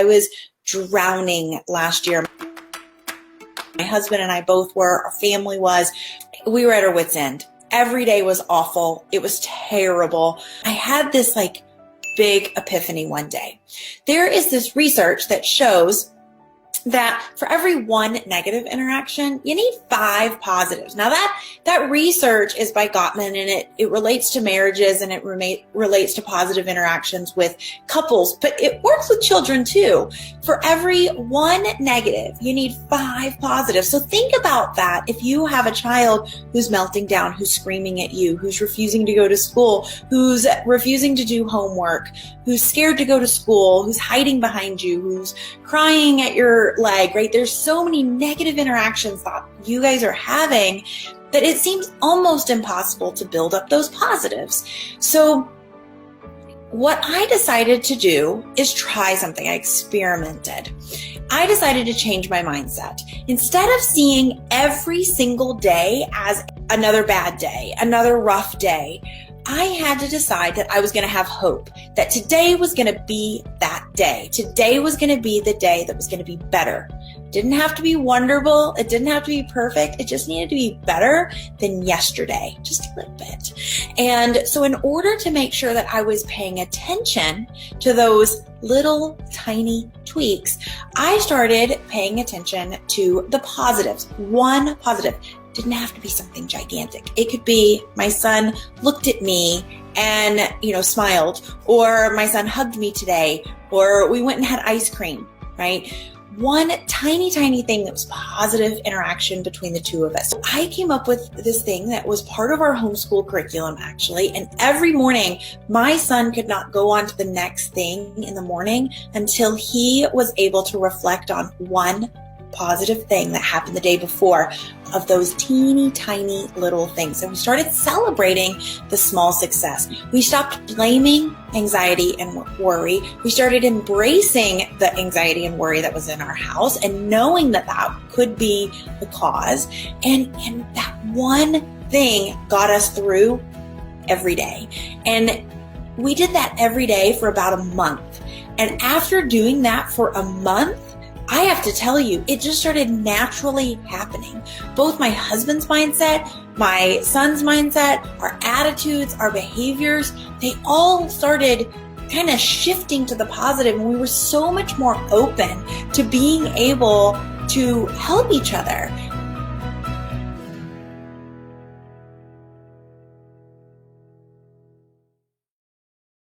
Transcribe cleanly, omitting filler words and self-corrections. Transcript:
I was drowning last year. My husband and I both were, our family was, we were at our wits' end. Every day was awful. It was terrible. I had this big epiphany one day. There is this research that shows that for every one negative interaction, you need 5 positives. Now that research is by Gottman, and it relates to marriages, and it relates to positive interactions with couples, but it works with children too. For every one negative, you need 5 positives. So think about that. If you have a child who's melting down, who's screaming at you, who's refusing to go to school, who's refusing to do homework, who's scared to go to school, who's hiding behind you, who's crying at your leg, right? There's so many negative interactions that you guys are having that it seems almost impossible to build up those positives. So what I decided to do is try something. I experimented. I decided to change my mindset. Instead of seeing every single day as another bad day, another rough day, I had to decide that I was going to have hope, that today was going to be that day. Today was going to be the day that was going to be better. It didn't have to be wonderful. It didn't have to be perfect. It just needed to be better than yesterday, just a little bit. And so in order to make sure that I was paying attention to those little tiny tweaks, I started paying attention to the positives. One positive. Didn't have to be something gigantic. It could be my son looked at me and, smiled, or my son hugged me today, or we went and had ice cream, right? One tiny thing that was positive interaction between the two of us. So I came up with this thing that was part of our homeschool curriculum, actually. And every morning, my son could not go on to the next thing in the morning until he was able to reflect on one positive thing that happened the day before of those teeny tiny little things. And we started celebrating the small success. We stopped blaming anxiety and worry. We started embracing the anxiety and worry that was in our house and knowing that that could be the cause. And that one thing got us through every day. And we did that every day for about a month. And after doing that for a month, I have to tell you, it just started naturally happening. Both my husband's mindset, my son's mindset, our attitudes, our behaviors, they all started kind of shifting to the positive, and we were so much more open to being able to help each other.